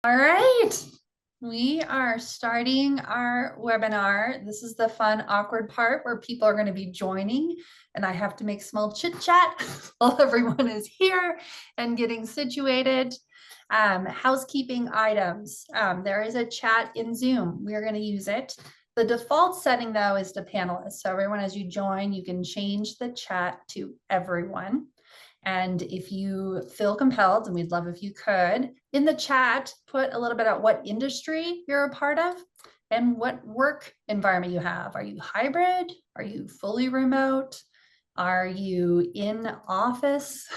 All right, we are starting our webinar. This is the fun, awkward part where people are going to be joining, and I have to make small chit chat while everyone is here and getting situated. Housekeeping items. There is a chat in Zoom. We are going to use it. The default setting, though, is to panelists. So everyone, as you join, you can change the chat to everyone. And if you feel compelled, and we'd love if you could, in the chat, put a little bit about what industry you're a part of and what work environment you have. Are you hybrid? Are you fully remote? Are you in office?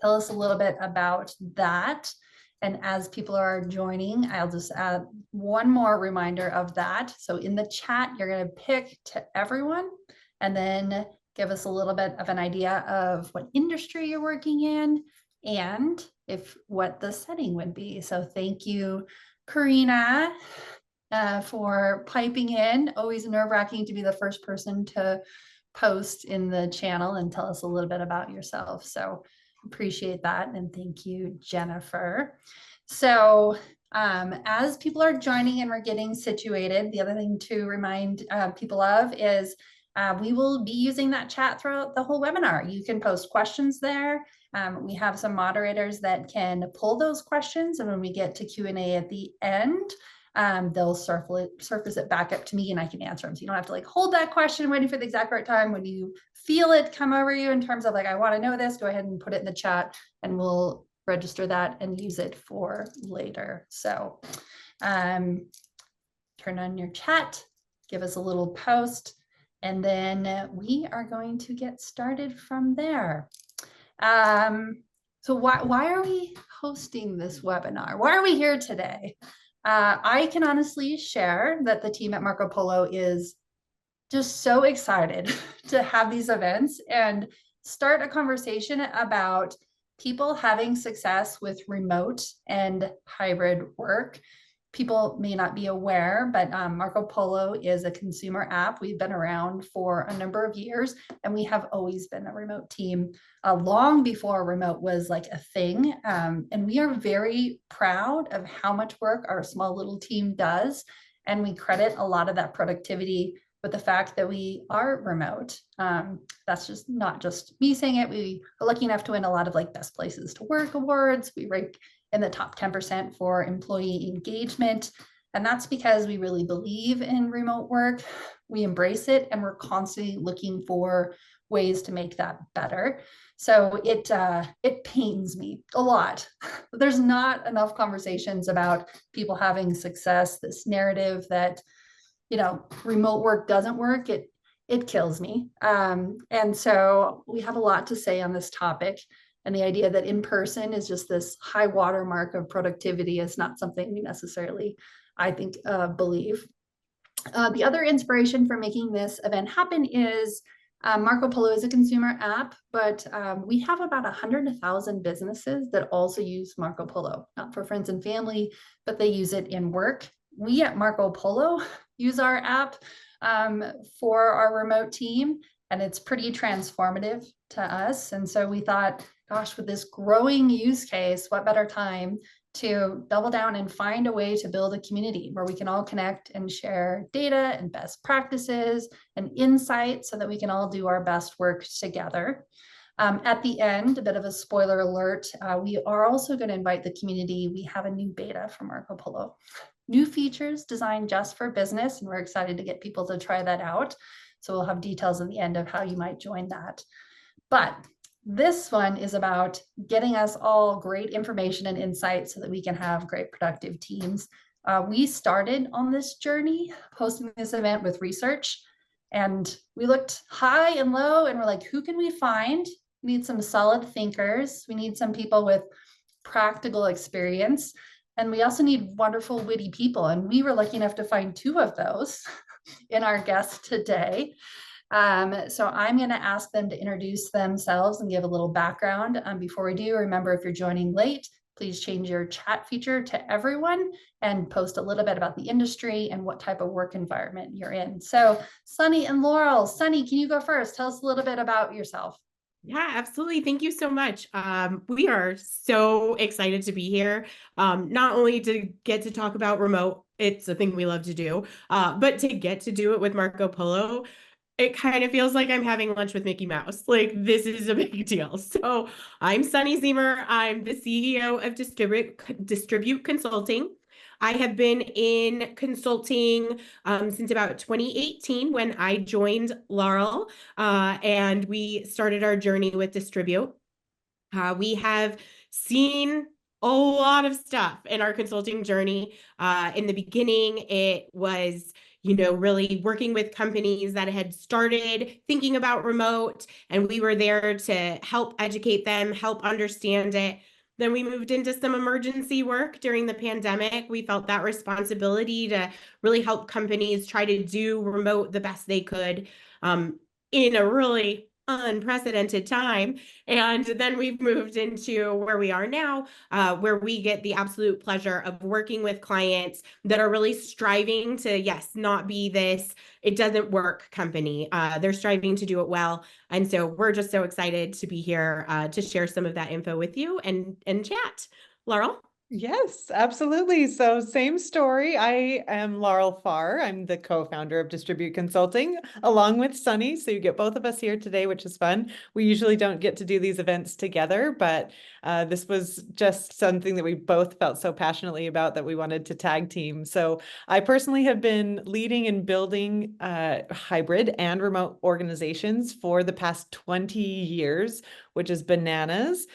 Tell us a little bit about that. And as people are joining, I'll just add one more reminder of that. So in the chat, you're going to pick to everyone, and then give us a little bit of an idea of what industry you're working in and what the setting would be. So thank you, Karina, for piping in. Always nerve-wracking to be the first person to post in the channel and tell us a little bit about yourself. So appreciate that. And thank you, Jennifer. So as people are joining and we're getting situated, the other thing to remind people of is we will be using that chat throughout the whole webinar. You can post questions there. We have some moderators that can pull those questions, and when we get to Q&A at the end, they'll surface it back up to me and I can answer them. So you don't have to like hold that question waiting for the exact right time. When you feel it come over you in terms of like, I want to know this, go ahead and put it in the chat and we'll register that and use it for later. So turn on your chat, give us a little post, and then we are going to get started from there. So why are we hosting this webinar? Why are we here today? I can honestly share that the team at Marco Polo is just so excited to have these events and start a conversation about people having success with remote and hybrid work. People may not be aware, but Marco Polo is a consumer app. We've been around for a number of years, and we have always been a remote team long before remote was like a thing. And we are very proud of how much work our small little team does. And we credit a lot of that productivity with the fact that we are remote. That's just not just me saying it. We are lucky enough to win a lot of like best places to work awards. We rank in the top 10% for employee engagement. And that's because we really believe in remote work. We embrace it, and we're constantly looking for ways to make that better. So it pains me a lot. There's not enough conversations about people having success. This narrative that, remote work doesn't work, it kills me. And so we have a lot to say on this topic. And the idea that in person is just this high watermark of productivity is not something we necessarily, I think, believe. The other inspiration for making this event happen is Marco Polo is a consumer app, but we have about 100,000 businesses that also use Marco Polo, not for friends and family, but they use it in work. We at Marco Polo use our app for our remote team, and it's pretty transformative to us. And so we thought, gosh, with this growing use case, what better time to double down and find a way to build a community where we can all connect and share data and best practices and insights so that we can all do our best work together. At the end, a bit of a spoiler alert, we are also going to invite the community. We have a new beta from Marco Polo. New features designed just for business, and we're excited to get people to try that out. So we'll have details at the end of how you might join that. But this one is about getting us all great information and insight so that we can have great productive teams. We started on this journey hosting this event with research, and we looked high and low and we're like, who can we find? We need some solid thinkers. We need some people with practical experience. And we also need wonderful, witty people. And we were lucky enough to find two of those in our guests today. So I'm going to ask them to introduce themselves and give a little background. Before we do, remember, if you're joining late, please change your chat feature to everyone and post a little bit about the industry and what type of work environment you're in. So Sunny and Laurel, Sunny, can you go first? Tell us a little bit about yourself. Yeah, absolutely. Thank you so much. We are so excited to be here. Not only to get to talk about remote, it's a thing we love to do, but to get to do it with Marco Polo. It kind of feels like I'm having lunch with Mickey Mouse. Like, this is a big deal. So I'm Sunny Zemer. I'm the CEO of Distribute Consulting. I have been in consulting since about 2018 when I joined Laurel, and we started our journey with Distribute. We have seen a lot of stuff in our consulting journey. In the beginning, it was, really working with companies that had started thinking about remote, and we were there to help educate them, help understand it. Then we moved into some emergency work during the pandemic. We felt that responsibility to really help companies try to do remote the best they could in a really unprecedented time. And then we've moved into where we are now, where we get the absolute pleasure of working with clients that are really striving to, yes, not be this, it doesn't work company. They're striving to do it well. And so we're just so excited to be here to share some of that info with you and chat. Laurel? Yes, absolutely. So, same story. I am Laurel Farr. I'm the co-founder of Distribute Consulting along with Sunny. So, you get both of us here today, which is fun. We usually don't get to do these events together, but this was just something that we both felt so passionately about that we wanted to tag team. So, I personally have been leading and building hybrid and remote organizations for the past 20 years, which is bananas,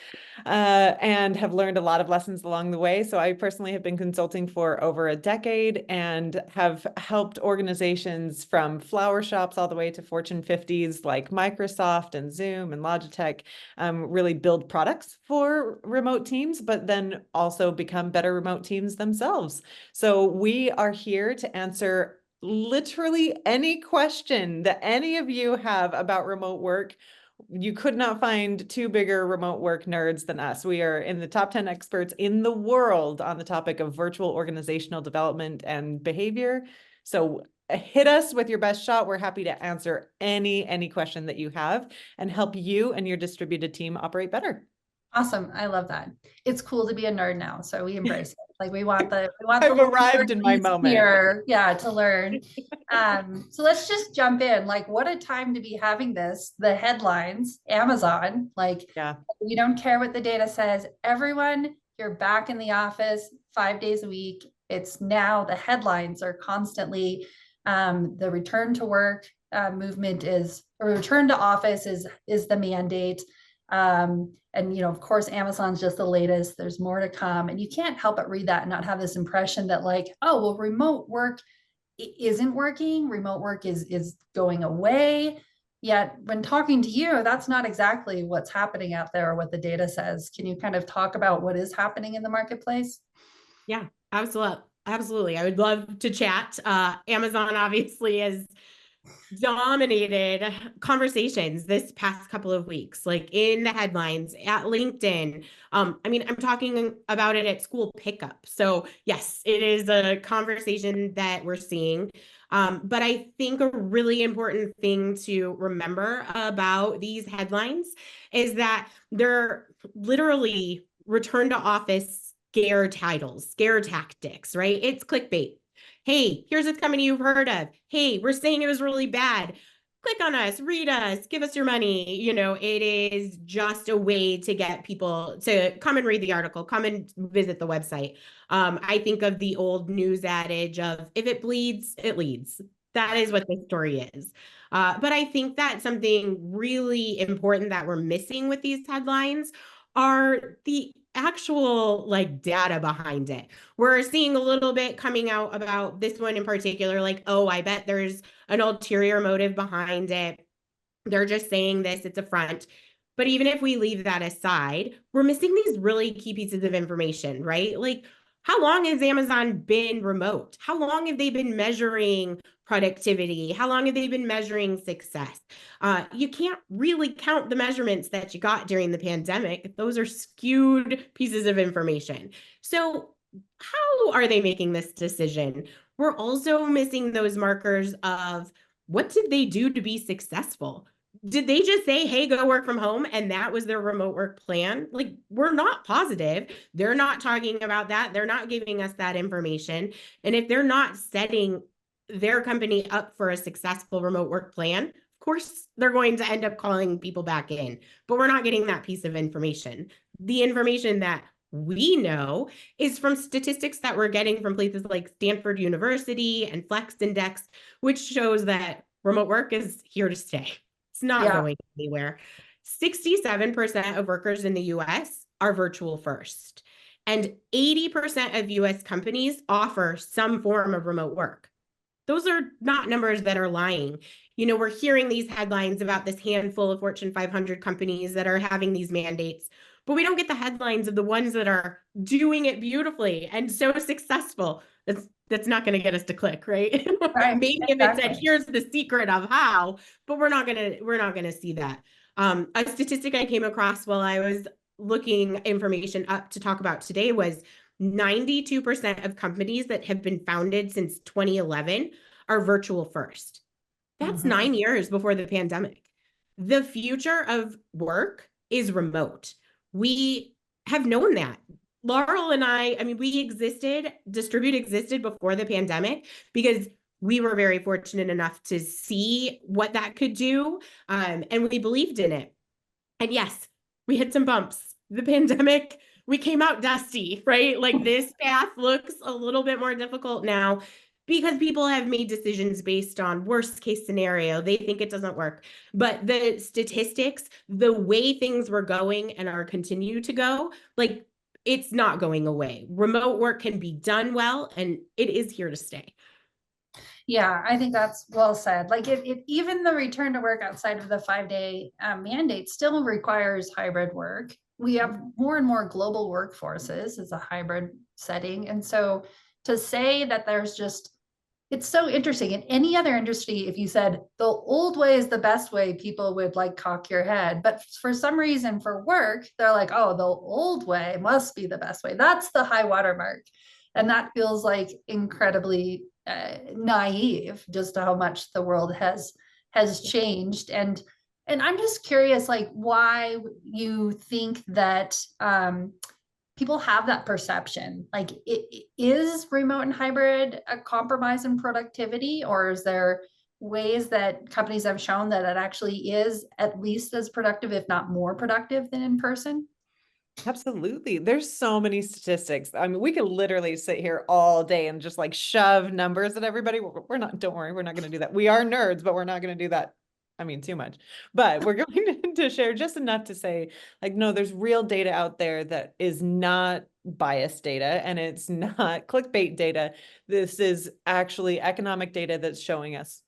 and have learned a lot of lessons along the way. So I personally have been consulting for over a decade and have helped organizations from flower shops all the way to Fortune 50s like Microsoft and Zoom and Logitech really build products for remote teams, but then also become better remote teams themselves. So we are here to answer literally any question that any of you have about remote work. You could not find two bigger remote work nerds than us. We are in the top 10 experts in the world on the topic of virtual organizational development and behavior. So hit us with your best shot. We're happy to answer any question that you have and help you and your distributed team operate better. Awesome. I love that. It's cool to be a nerd now, so we embrace it. Like we want the I've little arrived in my nerds moment. here, yeah, to learn. So let's just jump in. Like, what a time to be having this. The headlines, Amazon, like Yeah. we don't care what the data says. Everyone, you're back in the office 5 days a week. It's now the headlines are constantly the return to work movement is, or return to office is the mandate. And of course, Amazon's just the latest. There's more to come, and you can't help but read that and not have this impression that, like, oh well, remote work isn't working. Remote work is going away. Yet, when talking to you, that's not exactly what's happening out there or what the data says. Can you kind of talk about what is happening in the marketplace? Yeah, absolutely. Absolutely. I would love to chat. Amazon obviously is dominated conversations this past couple of weeks, like in the headlines at LinkedIn. I mean, I'm talking about it at school pickup. So, yes, it is a conversation that we're seeing. But I think a really important thing to remember about these headlines is that they're literally return to office scare titles, scare tactics, right? It's clickbait. Hey, here's a company you've heard of. Hey, we're saying it was really bad. Click on us, read us, give us your money. It is just a way to get people to come and read the article, come and visit the website. I think of the old news adage of if it bleeds, it leads. That is what this story is. But I think that something really important that we're missing with these headlines are the actual like data behind it. We're seeing a little bit coming out about this one in particular, like, oh, I bet there's an ulterior motive behind it. They're just saying this, it's a front. But even if we leave that aside, we're missing these really key pieces of information, right? Like, how long has Amazon been remote? How long have they been measuring productivity? How long have they been measuring success? You can't really count the measurements that you got during the pandemic. Those are skewed pieces of information. So, how are they making this decision? We're also missing those markers of what did they do to be successful? Did they just say, hey, go work from home? And that was their remote work plan? Like, we're not positive. They're not talking about that. They're not giving us that information. And if they're not setting their company up for a successful remote work plan, of course, they're going to end up calling people back in. But we're not getting that piece of information. The information that we know is from statistics that we're getting from places like Stanford University and Flex Index, which shows that remote work is here to stay. It's not Yeah. going anywhere. 67% of workers in the US are virtual first, and 80% of US companies offer some form of remote work. Those are not numbers that are lying. You know, we're hearing these headlines about this handful of Fortune 500 companies that are having these mandates, but we don't get the headlines of the ones that are doing it beautifully and so successful. That's not going to get us to click, right? Right. Maybe if it said, Exactly. here's the secret of how, but we're not gonna see that. A statistic I came across while I was looking information up to talk about today was 92% of companies that have been founded since 2011 are virtual first. That's Mhm. 9 years before the pandemic. The future of work is remote. We have known that. Laurel and I mean, Distribute existed before the pandemic because we were very fortunate enough to see what that could do. And we believed in it. And yes, we hit some bumps. The pandemic, we came out dusty, right? Like this path looks a little bit more difficult now because people have made decisions based on worst case scenario. They think it doesn't work. But the statistics, the way things were going and are continue to go, like it's not going away. Remote work can be done well, and it is here to stay. Yeah, I think that's well said. Like it even the return to work outside of the 5 day mandate still requires hybrid work. We have more and more global workforces as a hybrid setting. And so to say that there's just, it's so interesting. In any other industry, if you said the old way is the best way, people would like cock your head. But for some reason, for work, they're like, oh, the old way must be the best way. That's the high watermark. And that feels like incredibly naive, just how much the world has changed. And I'm just curious, like, why you think that people have that perception. Like, is remote and hybrid a compromise in productivity, or is there ways that companies have shown that it actually is at least as productive, if not more productive, than in person? Absolutely. There's so many statistics. I mean, we could literally sit here all day and just like shove numbers at everybody. We're not, don't worry, we're not going to do that. We are nerds, but we're not going to do that. I mean, too much. But we're going to share just enough to say, like, no, there's real data out there that is not biased data and it's not clickbait data. This is actually economic data that's showing us,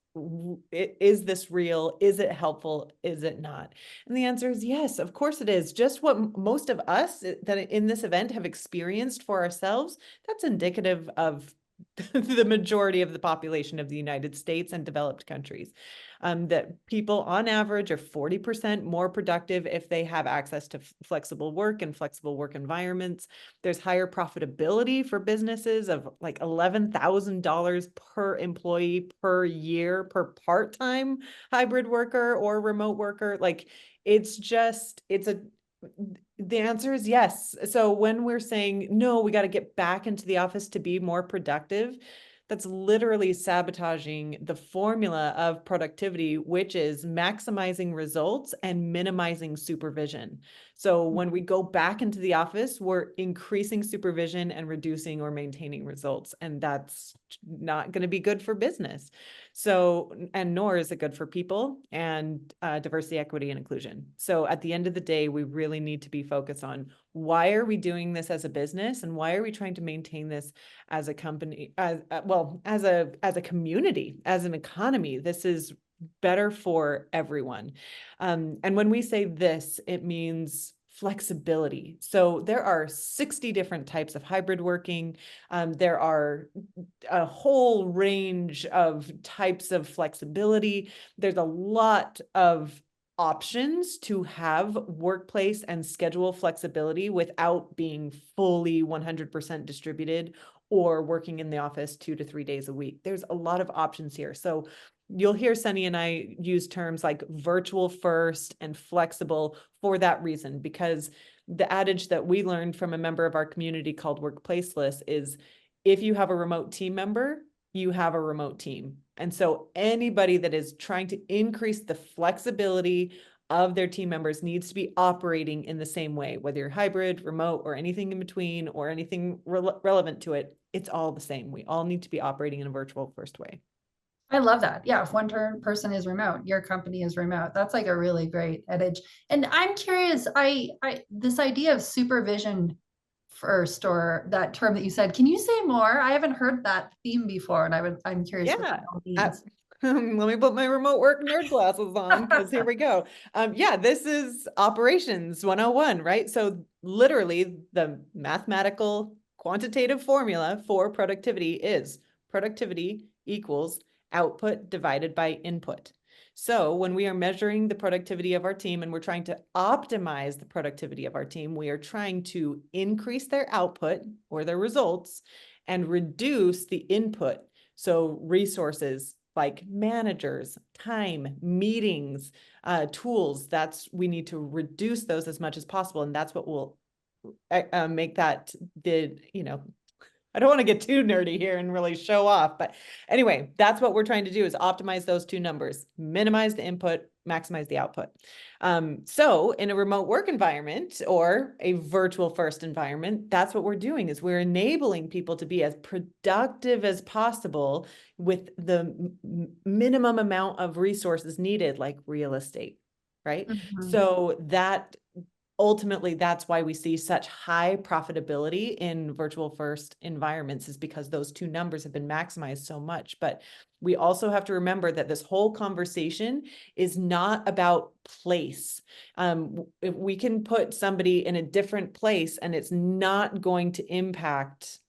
is this real? Is it helpful? Is it not? And the answer is yes, of course it is. Just what most of us that in this event have experienced for ourselves, that's indicative of the majority of the population of the United States and developed countries. That people on average are 40% more productive if they have access to flexible work and flexible work environments. There's higher profitability for businesses of like $11,000 per employee per year per part-time hybrid worker or remote worker. Like the answer is yes. So when we're saying, no, we got to get back into the office to be more productive, that's literally sabotaging the formula of productivity, which is maximizing results and minimizing supervision. So when we go back into the office, we're increasing supervision and reducing or maintaining results. And that's not going to be good for business. So, and nor is it good for people and diversity, equity, and inclusion. So at the end of the day, we really need to be focused on why are we doing this as a business and why are we trying to maintain this as a company, as a community, as an economy. This is better for everyone. And when we say this, it means flexibility. So there are 60 different types of hybrid working. There are a whole range of types of flexibility. There's a lot of options to have workplace and schedule flexibility without being fully 100% distributed or working in the office 2 to 3 days a week. There's a lot of options here. So you'll hear Sunny and I use terms like virtual first and flexible for that reason, because the adage that we learned from a member of our community called Workplaceless is, if you have a remote team member, you have a remote team. And so anybody that is trying to increase the flexibility of their team members needs to be operating in the same way, whether you're hybrid, remote, or anything in between, or anything relevant to it. It's all the same. We all need to be operating in a virtual first way. I love that. Yeah, if one person is remote, your company is remote. That's like a really great adage. And I'm curious, I this idea of supervision first, or that term that you said, can you say more? I haven't heard that theme before, and I'm curious what Yeah. that all means. Let me put my remote work nerd glasses on, because here we go. Yeah, this is operations 101, right? So literally the mathematical quantitative formula for productivity is productivity equals output divided by input. So when we are measuring the productivity of our team and we're trying to optimize the productivity of our team, we are trying to increase their output or their results and reduce the input. So resources like managers, time, meetings, tools, we need to reduce those as much as possible. And that's what will make that I don't want to get too nerdy here and really show off, but anyway, that's what we're trying to do, is optimize those two numbers, minimize the input, maximize the output. So in a remote work environment or a virtual first environment, that's what we're doing, is we're enabling people to be as productive as possible with the minimum amount of resources needed, like real estate, right? Mhm. So that ultimately, that's why we see such high profitability in virtual first environments, is because those two numbers have been maximized so much. But we also have to remember that this whole conversation is not about place. We can put somebody in a different place and it's not going to impact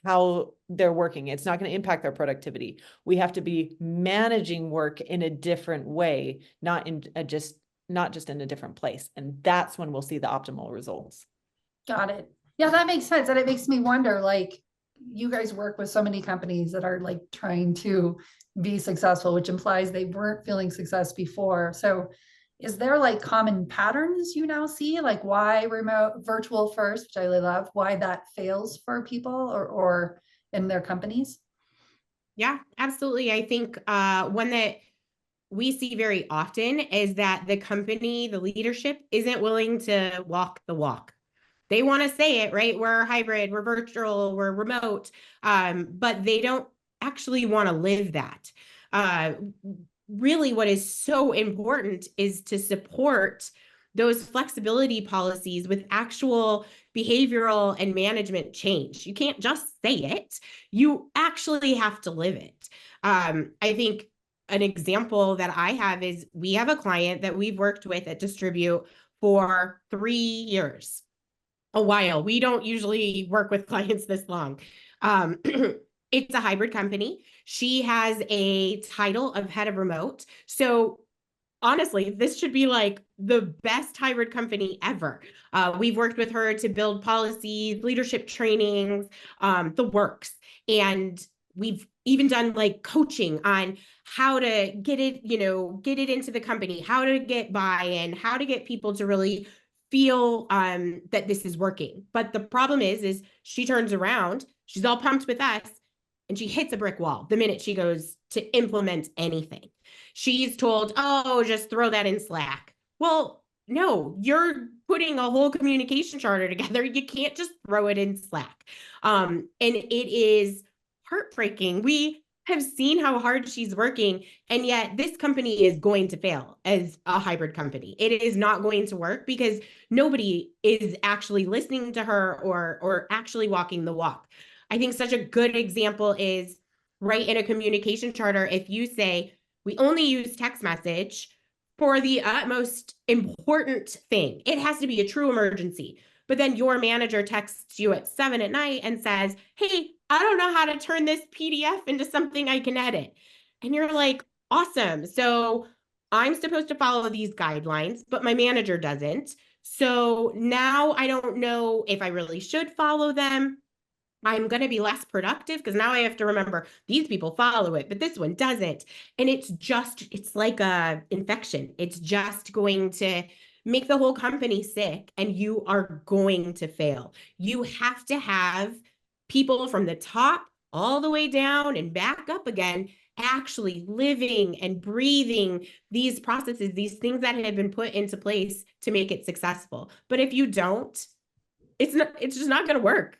how they're working. It's not going to impact their productivity. We have to be managing work in a different way, not just in a different place. And that's when we'll see the optimal results. Got it. Yeah, that makes sense. And it makes me wonder, like, you guys work with so many companies that are like trying to be successful, which implies they weren't feeling success before. So is there like common patterns you now see, like why remote virtual first, which I really love, why that fails for people or in their companies? Yeah, absolutely. I think one that we see very often is that the company, the leadership isn't willing to walk the walk. They want to say it, right? We're hybrid, we're virtual, we're remote, but they don't actually want to live that. Uh, Really, what is so important is to support those flexibility policies with actual behavioral and management change. You can't just say it, you actually have to live it. I think an example that I have is we have a client that we've worked with at Distribute for 3 years, a while. We don't usually work with clients this long. Um, it's a hybrid company. She has a title of head of remote. So honestly, this should be like the best hybrid company ever. We've worked with her to build policies, leadership trainings, the works. And we've even done like coaching on how to get it, get it into the company, how to get buy-in, how to get people to really feel that this is working. But the problem is she turns around, she's all pumped with us, and she hits a brick wall the minute she goes to implement anything. She's told, oh, just throw that in Slack. Well, no, you're putting a whole communication charter together. You can't just throw it in Slack. And it is heartbreaking. We have seen how hard she's working, and yet this company is going to fail as a hybrid company. It is not going to work because nobody is actually listening to her or actually walking the walk. I think such a good example is right in a communication charter. If you say, we only use text message for the utmost important thing, it has to be a true emergency. But then your manager texts you at 7 at night and says, hey, I don't know how to turn this PDF into something I can edit. And you're like, awesome. So I'm supposed to follow these guidelines, but my manager doesn't. So now I don't know if I really should follow them. I'm going to be less productive because now I have to remember these people follow it, but this one doesn't. And it's like a infection. It's just going to make the whole company sick and you are going to fail. You have to have people from the top all the way down and back up again, actually living and breathing these processes, these things that have been put into place to make it successful. But if you don't, it's just not going to work.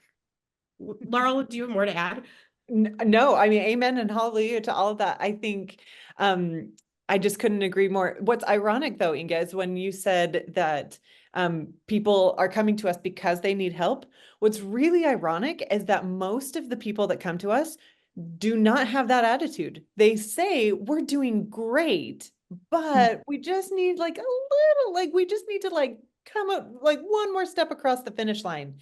Laurel, do you have more to add? No, I mean, amen and hallelujah to all of that. I think I just couldn't agree more. What's ironic though, Inga, is when you said that people are coming to us because they need help. What's really ironic is that most of the people that come to us do not have that attitude. They say, we're doing great, but we just need like a little, like we just need to like come up like one more step across the finish line.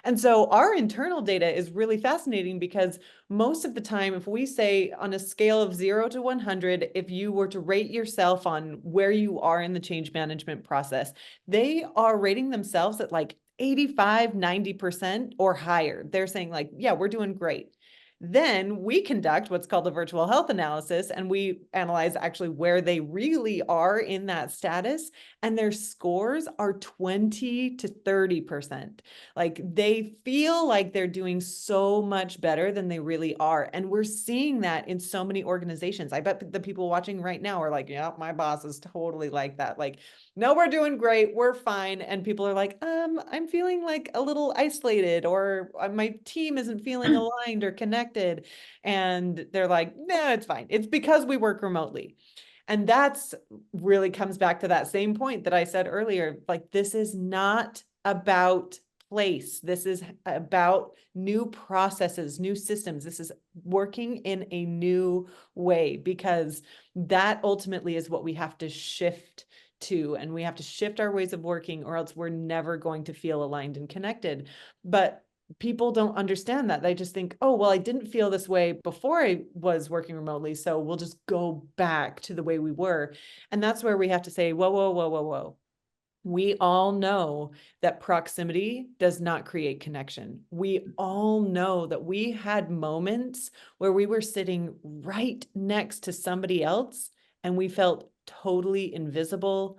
And so our internal data is really fascinating because most of the time, if we say on a scale of 0 to 100, if you were to rate yourself on where you are in the change management process, they are rating themselves at like 85, 90% or higher. They're saying like, yeah, we're doing great. Then we conduct what's called a virtual health analysis, and we analyze actually where they really are in that status. And their scores are 20 to 30%. Like they feel like they're doing so much better than they really are. And we're seeing that in so many organizations. I bet the people watching right now are like, yeah, my boss is totally like that. Like, no, we're doing great. We're fine. And people are like, I'm feeling like a little isolated, or my team isn't feeling aligned or connected. And they're like, no, it's fine. It's because we work remotely. And that's really comes back to that same point that I said earlier. Like, this is not about place. This is about new processes, new systems. This is working in a new way, because that ultimately is what we have to shift to. And we have to shift our ways of working, or else we're never going to feel aligned and connected. But people don't understand that. They just think, oh, well, I didn't feel this way before I was working remotely, so we'll just go back to the way we were. And that's where we have to say, whoa, whoa, whoa, whoa, whoa. We all know that proximity does not create connection. We all know that we had moments where we were sitting right next to somebody else and we felt totally invisible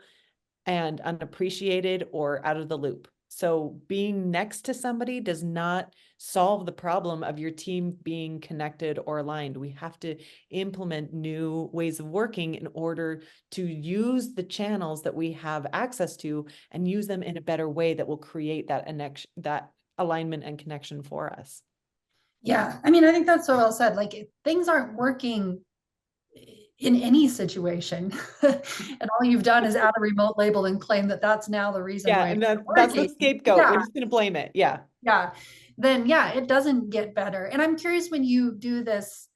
and unappreciated or out of the loop. So being next to somebody does not solve the problem of your team being connected or aligned. We have to implement new ways of working in order to use the channels that we have access to and use them in a better way that will create that alignment and connection for us. Yeah, I mean, I think that's so well said. Like, things aren't working in any situation, and all you've done is add a remote label and claim that that's now the reason Yeah, why and it's that's the working. scapegoat. Yeah, We're just going to blame it. Yeah. yeah. Then yeah, it doesn't get better. And I'm curious, when you do this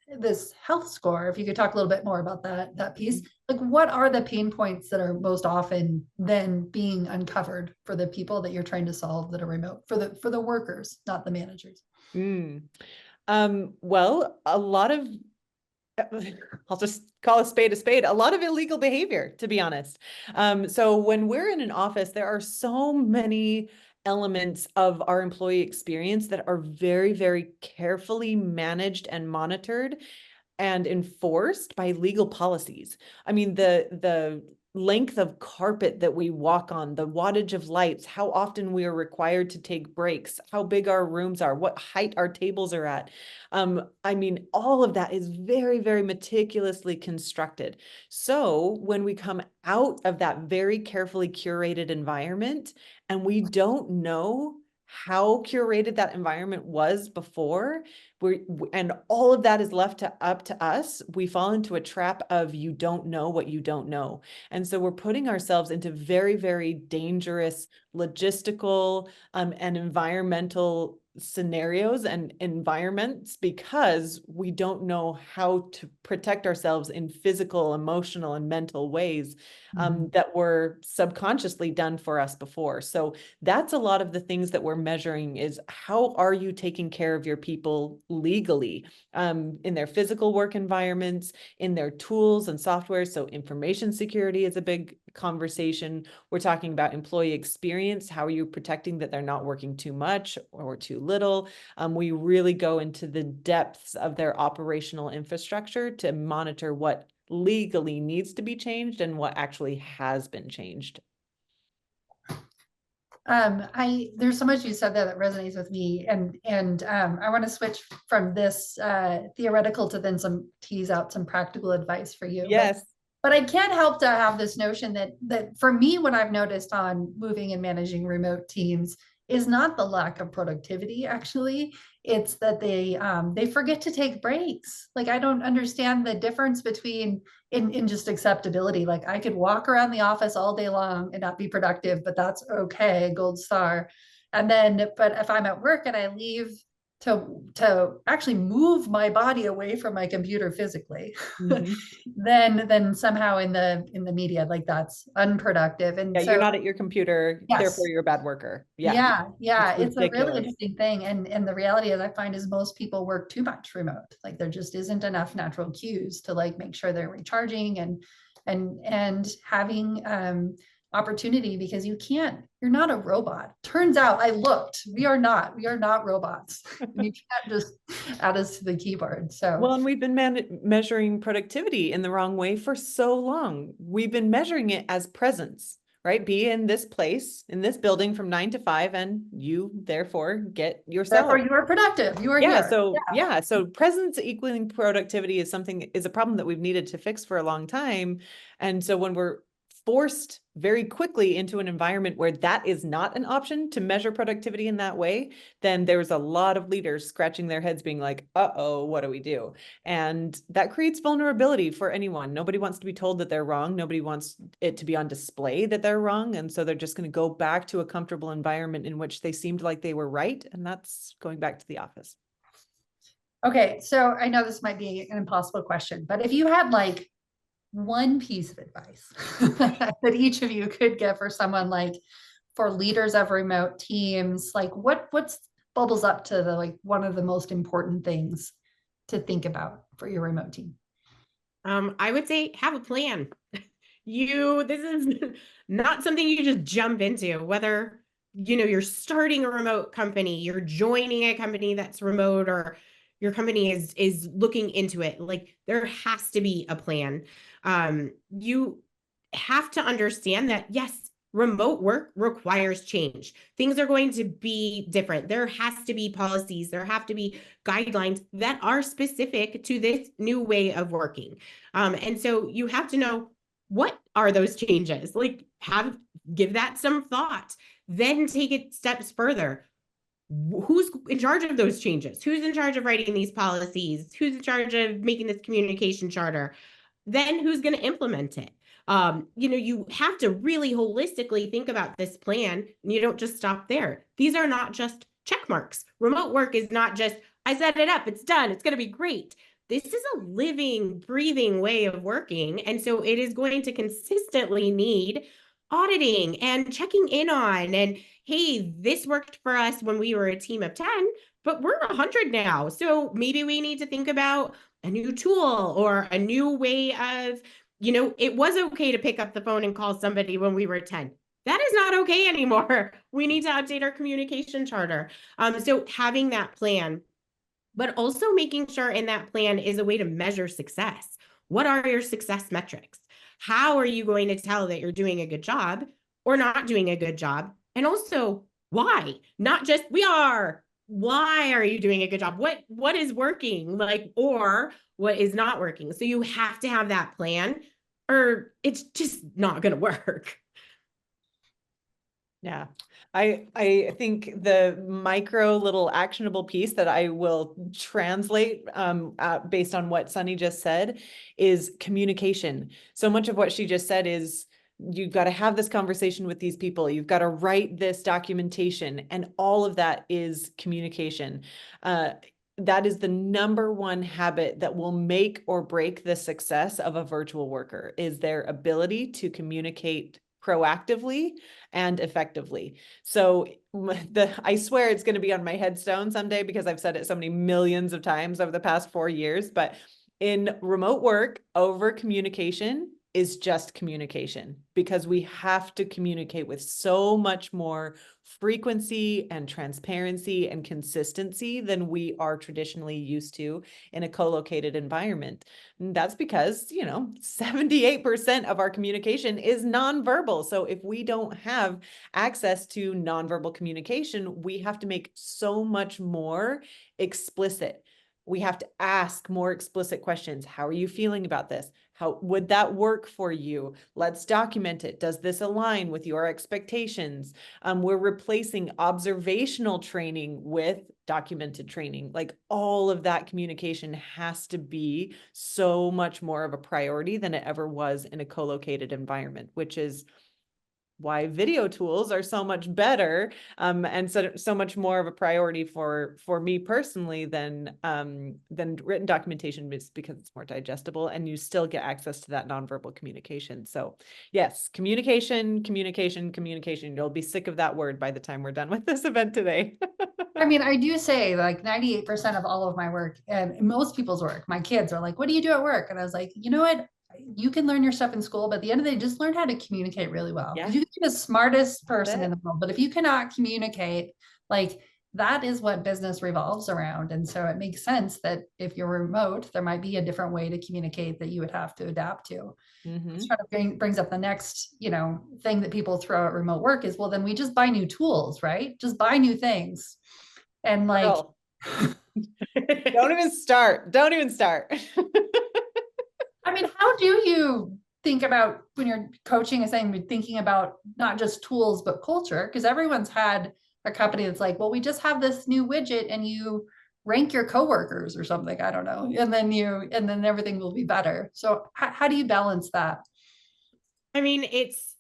health score, if you could talk a little bit more about that piece. Like, what are the pain points that are most often then being uncovered for the people that you're trying to solve that are remote, for the workers, not the managers? Mm. Well, a lot of I'll just call a spade, a lot of illegal behavior, to be honest. So when we're in an office, there are so many elements of our employee experience that are very, very carefully managed and monitored and enforced by legal policies. I mean, the length of carpet that we walk on, the wattage of lights, how often we are required to take breaks, how big our rooms are, what height our tables are at. I mean, all of that is very, very meticulously constructed. So when we come out of that very carefully curated environment and we don't know how curated that environment was before, and all of that is left up to us, we fall into a trap of you don't know what you don't know. And so we're putting ourselves into very, very dangerous logistical and environmental scenarios and environments, because we don't know how to protect ourselves in physical, emotional, and mental ways that were subconsciously done for us before. So that's a lot of the things that we're measuring is, how are you taking care of your people legally in their physical work environments, in their tools and software. So information security is a big conversation. We're talking about employee experience. How are you protecting that they're not working too much or too little? We really go into the depths of their operational infrastructure to monitor what legally needs to be changed and what actually has been changed. There's so much you said there that resonates with me, and I want to switch from this theoretical to then tease out some practical advice for you. Yes. But I can't help to have this notion that for me, what I've noticed on moving and managing remote teams is not the lack of productivity. Actually, it's that they forget to take breaks. Like, I don't understand the difference between in just acceptability. Like, I could walk around the office all day long and not be productive, but that's okay, gold star. And then, but if I'm at work and I leave to actually move my body away from my computer physically, Mhm. then somehow in the media, like, that's unproductive. And Yeah, you're so not at your computer, yes, therefore you're a bad worker. yeah, it's a really ridiculous. interesting thing. And the reality is, I find, is most people work too much remote. Like, there just isn't enough natural cues to, like, make sure they're recharging and having opportunity, because you're not a robot. Turns out, we are not robots. And you can't just add us to the keyboard. So Well, and we've been measuring productivity in the wrong way for so long. We've been measuring it as presence, right? Be in this place, in this building from 9 to 5, and you therefore get your therefore salary. you are productive. You are Yeah, here. so presence equaling productivity is a problem that we've needed to fix for a long time. And so when we're forced very quickly into an environment where that is not an option to measure productivity in that way, then there's a lot of leaders scratching their heads being like, uh-oh, what do we do? And that creates vulnerability for anyone. Nobody wants to be told that they're wrong. Nobody wants it to be on display that they're wrong. And so they're just going to go back to a comfortable environment in which they seemed like they were right. And that's going back to the office. Okay, so I know this might be an impossible question, but if you had, like, one piece of advice that each of you could give for someone, like, for leaders of remote teams, like, what's bubbles up to the, like, one of the most important things to think about for your remote team? I would say have a plan. This is not something you just jump into, whether, you're starting a remote company, you're joining a company that's remote, or your company is looking into it. Like, there has to be a plan. You have to understand that, yes, remote work requires change. Things are going to be different. There has to be policies, there have to be guidelines that are specific to this new way of working. And so you have to know, what are those changes? Like, give that some thought, then take it steps further. Who's in charge of those changes? Who's in charge of writing these policies? Who's in charge of making this communication charter? Then who's going to implement it? You have to really holistically think about this plan, and you don't just stop there. These are not just check marks. Remote work is not just, I set it up, it's done, it's going to be great. This is a living, breathing way of working. And so it is going to consistently need auditing and checking in on. And hey, this worked for us when we were a team of 10, but we're 100 now. So maybe we need to think about a new tool or a new way of, it was okay to pick up the phone and call somebody when we were 10. That is not okay anymore. We need to update our communication charter. So having that plan, but also making sure in that plan is a way to measure success. What are your success metrics? How are you going to tell that you're doing a good job or not doing a good job? And also, why? Not just we are. Why are you doing a good job? What is working, like, or what is not working? So you have to have that plan, or it's just not going to work. Yeah, I think the micro little actionable piece that I will translate based on what Sunny just said is communication. So much of what she just said is, you've got to have this conversation with these people. You've got to write this documentation, and all of that is communication. That is the number one habit that will make or break the success of a virtual worker, is their ability to communicate proactively and effectively. So I swear it's going to be on my headstone someday, because I've said it so many millions of times over the past 4 years, but in remote work, over communication is just communication, because we have to communicate with so much more frequency and transparency and consistency than we are traditionally used to in a co-located environment. And that's because, 78% of our communication is nonverbal. So if we don't have access to nonverbal communication, we have to make so much more explicit. We have to ask more explicit questions. How are you feeling about this? How would that work for you? Let's document it. Does this align with your expectations? We're replacing observational training with documented training. Like, all of that communication has to be so much more of a priority than it ever was in a co-located environment, which is why video tools are so much better, and so much more of a priority for me personally than written documentation, is because it's more digestible and you still get access to that nonverbal communication. So yes, communication, communication, communication. You'll be sick of that word by the time we're done with this event today. I mean, I do say like 98% of all of my work and most people's work, my kids are like, what do you do at work? And I was like, you know what? You can learn your stuff in school, but at the end of the day, just learn how to communicate really well. Yeah. Because you can be the smartest person it. in the world, but if you cannot communicate, like that is what business revolves around. And so it makes sense that if you're remote, there might be a different way to communicate that you would have to adapt to. Mhm. Which kind of brings up the next, thing that people throw at remote work is, well, then we just buy new tools, right? Just buy new things. And like, Girl, don't even start. Don't even start. I mean, how do you think about when you're coaching and saying, thinking about not just tools, but culture? Because everyone's had a company that's like, well, we just have this new widget and you rank your coworkers or something. I don't know. And then everything will be better. So how do you balance that? I mean, it's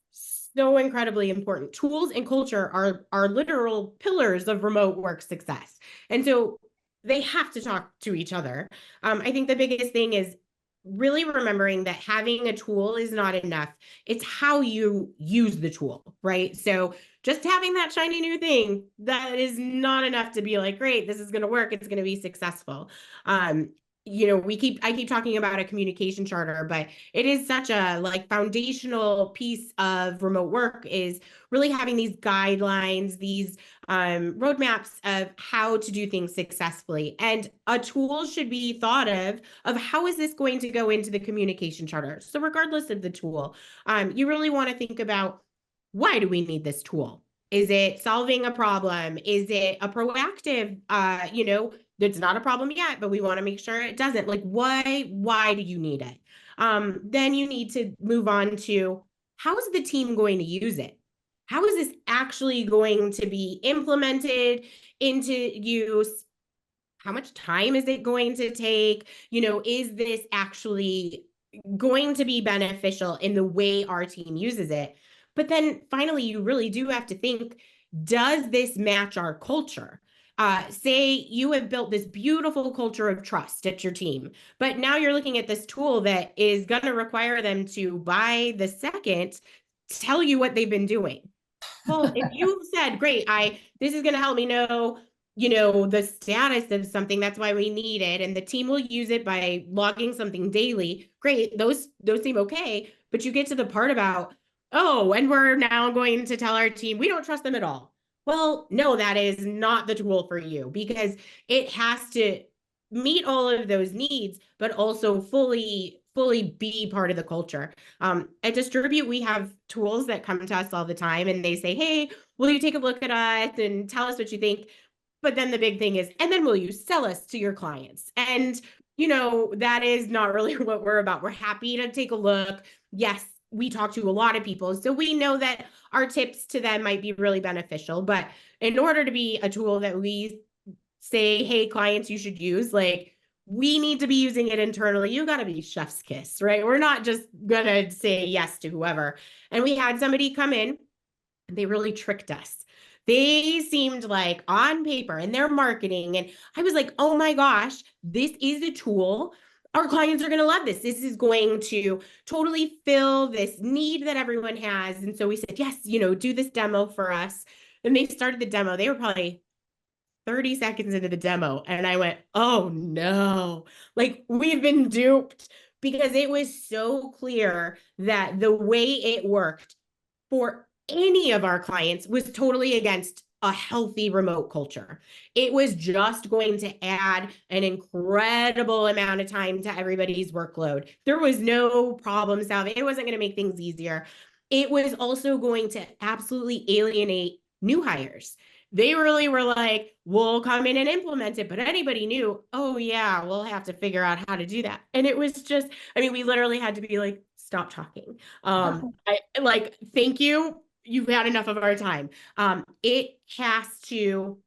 so incredibly important. Tools and culture are literal pillars of remote work success. And so they have to talk to each other. I think the biggest thing is really remembering that having a tool is not enough. It's how you use the tool, right? So just having that shiny new thing, that is not enough to be like, great, this is going to work. It's going to be successful. I keep talking about a communication charter, but it is such a like foundational piece of remote work is really having these guidelines, these roadmaps of how to do things successfully. And a tool should be thought of how is this going to go into the communication charter. So regardless of the tool, you really want to think about, why do we need this tool? Is it solving a problem? Is it a proactive, it's not a problem yet, but we want to make sure it doesn't. Like, why do you need it? Then you need to move on to, how is the team going to use it? How is this actually going to be implemented into use? How much time is it going to take? Is this actually going to be beneficial in the way our team uses it? But then finally, you really do have to think, does this match our culture? Say you have built this beautiful culture of trust at your team, but now you're looking at this tool that is going to require them to, by the second, tell you what they've been doing. Well, if you've said, great, this is going to help me know, the status of something, that's why we need it, and the team will use it by logging something daily, great, those seem okay. But you get to the part about, oh, and we're now going to tell our team we don't trust them at all. Well, no, that is not the tool for you, because it has to meet all of those needs, but also fully be part of the culture. At Distribute, we have tools that come to us all the time and they say, hey, will you take a look at us and tell us what you think? But then the big thing is, and then will you sell us to your clients? And, that is not really what we're about. We're happy to take a look. Yes, we talk to a lot of people, so we know that our tips to them might be really beneficial. But in order to be a tool that we say, hey, clients, you should use, like, we need to be using it internally. You got to be chef's kiss, right? We're not just going to say yes to whoever. And we had somebody come in, and they really tricked us. They seemed like on paper and their marketing. And I was like, oh my gosh, this is a tool. Our clients are going to love this. This is going to totally fill this need that everyone has. And so we said, yes, do this demo for us. And they started the demo. They were probably 30 seconds into the demo, and I went, oh no, like, we've been duped. because it was so clear that the way it worked for any of our clients was totally against a healthy remote culture. It was just going to add an incredible amount of time to everybody's workload. There was no problem solving. It wasn't going to make things easier. It was also going to absolutely alienate new hires. They really were like, we'll come in and implement it. But anybody knew, oh, yeah, we'll have to figure out how to do that. And it was just, I mean, we literally had to be like, stop talking. I like, thank you. You've had enough of our time. It has to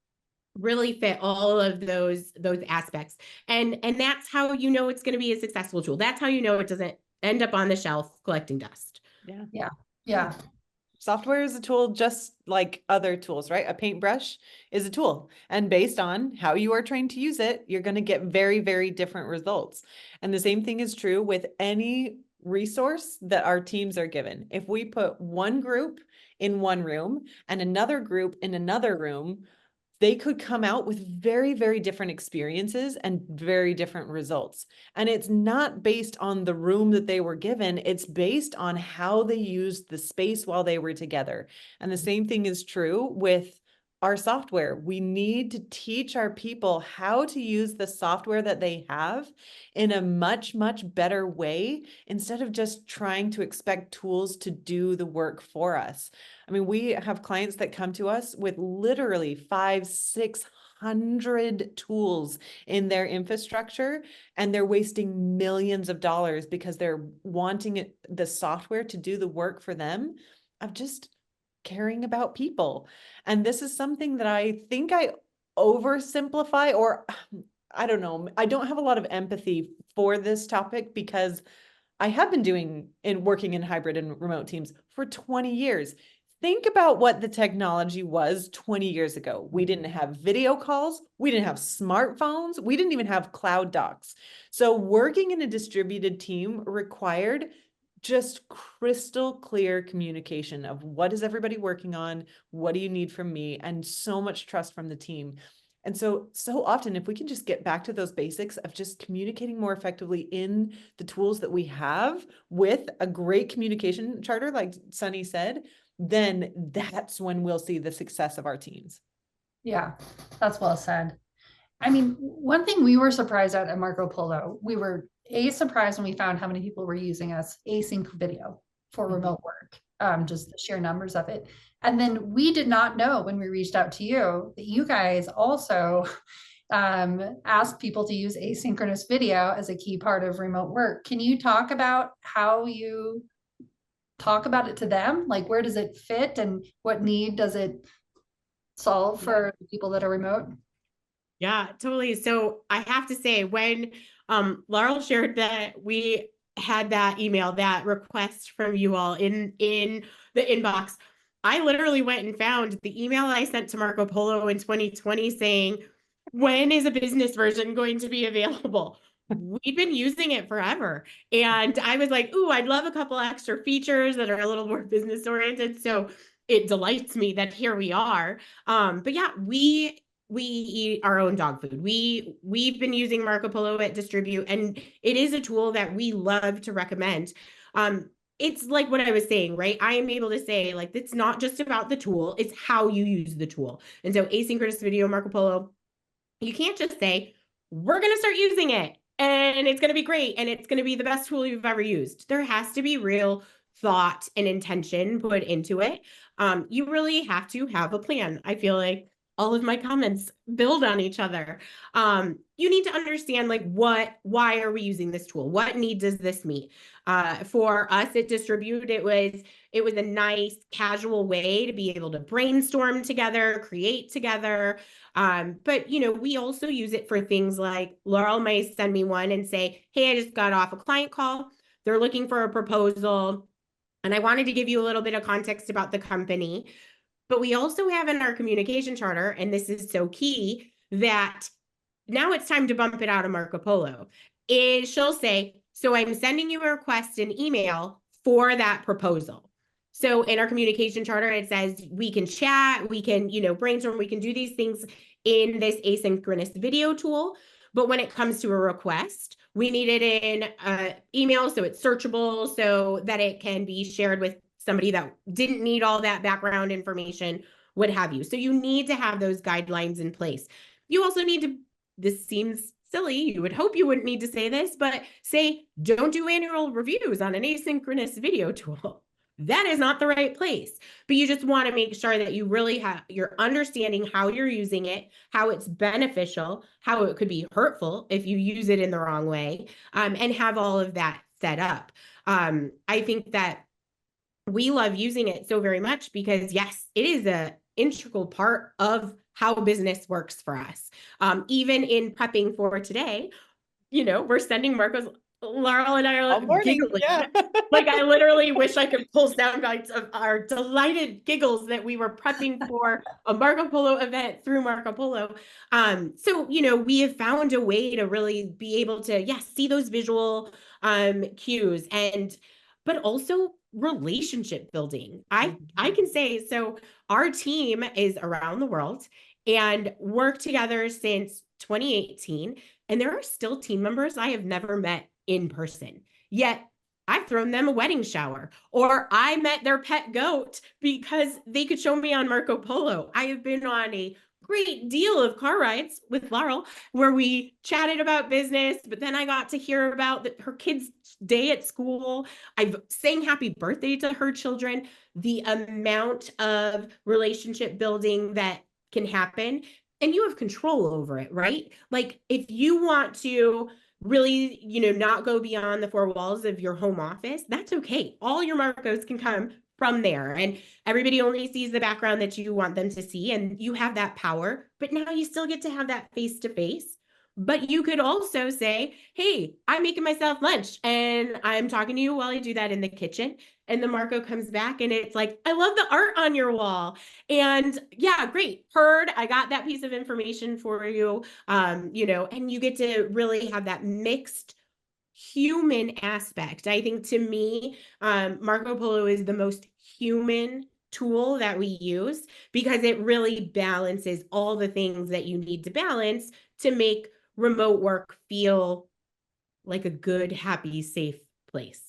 really fit all of those aspects. And that's how you know it's going to be a successful tool. That's how you know it doesn't end up on the shelf collecting dust. Yeah. Yeah. Yeah. Software is a tool just like other tools, right? A paintbrush is a tool. And based on how you are trained to use it, you're going to get very, very different results. And the same thing is true with any resource that our teams are given. If we put one group in one room and another group in another room, they could come out with very, very different experiences and very different results. And it's not based on the room that they were given, it's based on how they used the space while they were together. And the same thing is true with our software. We need to teach our people how to use the software that they have in a much, much better way instead of just trying to expect tools to do the work for us. I mean, we have clients that come to us with literally 500-600 tools in their infrastructure, and they're wasting millions of dollars because they're wanting the software to do the work for them of just caring about people. And this is something that I think I oversimplify, or I don't know, I don't have a lot of empathy for this topic because I have been working in hybrid and remote teams for 20 years. Think about what the technology was 20 years ago. We didn't have video calls. We didn't have smartphones. We didn't even have cloud docs. So working in a distributed team required just crystal clear communication of what is everybody working on? What do you need from me? And so much trust from the team. And so often, if we can just get back to those basics of just communicating more effectively in the tools that we have with a great communication charter, like Sunny said, then that's when we'll see the success of our teams. Yeah, that's well said. I mean, one thing we were surprised at Marco Polo, we were surprised when we found how many people were using us async video for remote work, just the sheer numbers of it. And then we did not know when we reached out to you that you guys also asked people to use asynchronous video as a key part of remote work. Can you talk about how you talk about it to them? Like, where does it fit and what need does it solve for people that are remote? Yeah, totally. So I have to say, when Laurel shared that we had that email, that request from you all in the inbox, I literally went and found the email I sent to Marco Polo in 2020 saying, when is a business version going to be available? We've been using it forever. And I was like, ooh, I'd love a couple extra features that are a little more business oriented. So it delights me that here we are. But yeah, we eat our own dog food. We've been using Marco Polo at Distribute, and it is a tool that we love to recommend. It's like what I was saying, right? I am able to say, like, it's not just about the tool, it's how you use the tool. And so asynchronous video, Marco Polo, you can't just say, we're going to start using it and it's going to be great and it's going to be the best tool you've ever used. There has to be real thought and intention put into it. You really have to have a plan. I feel like all of my comments build on each other. You need to understand, like, why are we using this tool? What need does this meet? For us at Distribute, it was a nice casual way to be able to brainstorm together, create together. But we also use it for things like Laurel may send me one and say, hey, I just got off a client call. They're looking for a proposal. And I wanted to give you a little bit of context about the company. But we also have in our communication charter, and this is so key, that now it's time to bump it out of Marco Polo. She'll say, so I'm sending you a request in email for that proposal. So in our communication charter, it says we can chat, we can, brainstorm, we can do these things in this asynchronous video tool. But when it comes to a request, We need it in email so it's searchable, so that it can be shared with somebody that didn't need all that background information, what have you. So you need to have those guidelines in place. You also need to, this seems silly, you would hope you wouldn't need to say this, but say, don't do annual reviews on an asynchronous video tool. That is not the right place. But you just want to make sure that you really have, you're understanding how you're using it, how it's beneficial, how it could be hurtful if you use it in the wrong way, and have all of that set up. I think that we love using it so very much because, yes, it is an integral part of how business works for us. Even in prepping for today, we're sending Marco's, Laurel and I All are morning, giggling. yeah. Like, I literally wish I could pull sound bites of our delighted giggles that we were prepping for a Marco Polo event through Marco Polo. So, we have found a way to really be able to, yes, see those visual cues, but also relationship building. I can say, so our team is around the world and worked together since 2018. And there are still team members I have never met in person. Yet I've thrown them a wedding shower, or I met their pet goat because they could show me on Marco Polo. I have been on a great deal of car rides with Laurel where we chatted about business, but then I got to hear about her kids' day at school. I've sang happy birthday to her children. The amount of relationship building that can happen, and you have control over it, right? Like, if you want to really, not go beyond the four walls of your home office, that's okay. All your Marcos can come from there, and everybody only sees the background that you want them to see, and you have that power. But now you still get to have that face to face. But you could also say, hey, I'm making myself lunch and I'm talking to you while I do that in the kitchen. And the Marco comes back and it's like, I love the art on your wall. And yeah, great. Heard, I got that piece of information for you. And you get to really have that mixed human aspect. I think, to me, Marco Polo is the most human tool that we use because it really balances all the things that you need to balance to make remote work feel like a good, happy, safe place.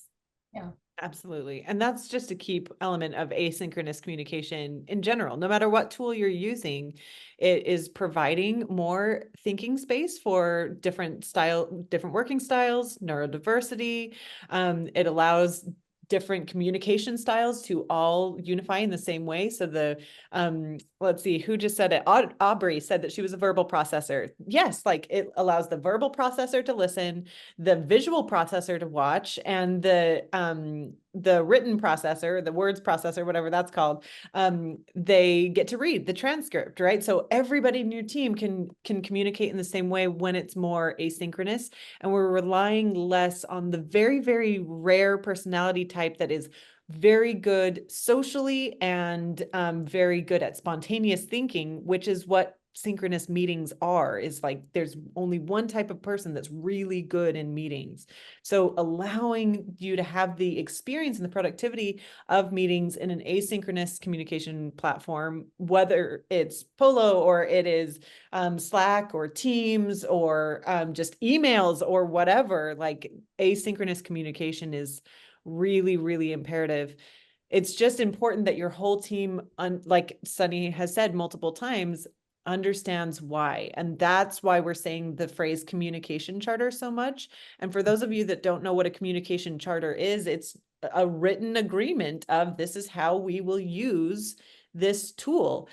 Yeah. Absolutely. And that's just a key element of asynchronous communication in general. No matter what tool you're using, it is providing more thinking space for different working styles, neurodiversity. It allows different communication styles to all unify in the same way. So let's see, who just said it? Aubrey said that she was a verbal processor. Yes, like it allows the verbal processor to listen, the visual processor to watch, and the written processor, the words processor, whatever that's called, they get to read the transcript, right? So everybody in your team can communicate in the same way when it's more asynchronous, and we're relying less on the very, very rare personality type that is very good socially and very good at spontaneous thinking, which is what synchronous meetings is like. There's only one type of person that's really good in meetings. So allowing you to have the experience and the productivity of meetings in an asynchronous communication platform, whether it's Polo or it is Slack or Teams or just emails or whatever, like asynchronous communication is really, really imperative. It's just important that your whole team, like Sunny has said multiple times, understands why. And that's why we're saying the phrase communication charter so much. And for those of you that don't know what a communication charter is, it's a written agreement of this is how we will use this tool.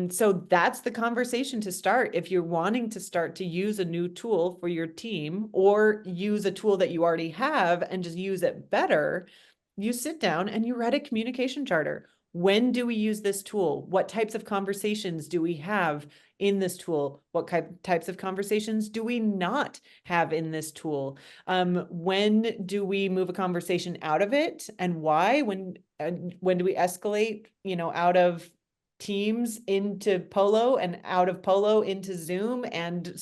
So that's the conversation to start. If you're wanting to start to use a new tool for your team, or use a tool that you already have and just use it better, you sit down and you write a communication charter. When do we use this tool? What types of conversations do we have in this tool? What types of conversations do we not have in this tool? When do we move a conversation out of it, and why? When do we escalate, out of Teams into Polo, and out of Polo into Zoom, and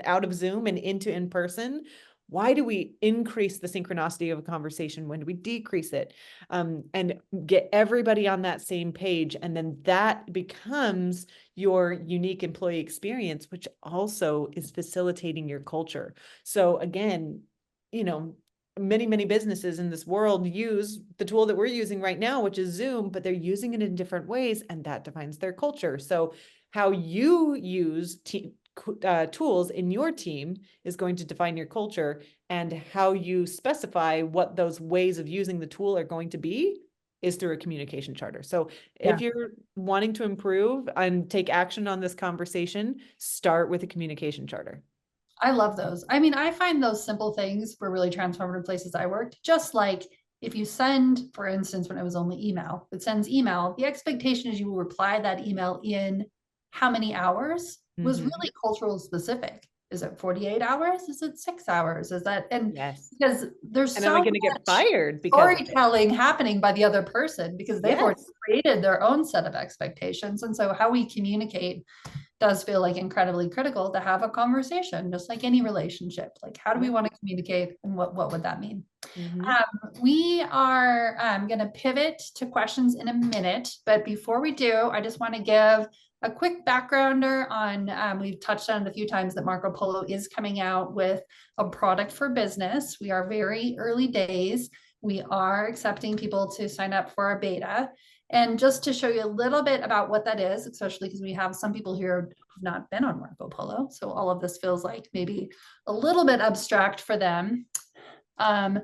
out of Zoom and into in person? Why do we increase the synchronicity of a conversation? When do we decrease it? And get everybody on that same page. And then that becomes your unique employee experience, which also is facilitating your culture. So again, you know, many businesses in this world use the tool that we're using right now, which is Zoom, but they're using it in different ways, and that defines their culture. So how you use tools in your team is going to define your culture, and how you specify what those ways of using the tool are going to be is through a communication charter. So Yeah. if you're wanting to improve and take action on this conversation, start with a communication charter. I love those. I mean, I find those simple things were really transformative places I worked. Just like if you send, for instance, when it was only email, it sends email, the expectation is you will reply that email in how many hours was really cultural specific. Is it 48 hours? Is it 6 hours? Is that, and Yes. because there's And am I so going to get much fired because of it? storytelling happening by the other person because they've already Yes. created their own set of expectations. And so how we communicate does feel like incredibly critical to have a conversation, just like any relationship. Like, how do we want to communicate, and what would that mean? We are going to pivot to questions in a minute, but before we do, I just want to give a quick backgrounder on, we've touched on it a few times that Marco Polo is coming out with a product for business. We are very early days. We are accepting people to sign up for our beta. And just to show you a little bit about what that is, especially because we have some people here who've not been on Marco Polo. So all of this feels like maybe a little bit abstract for them. I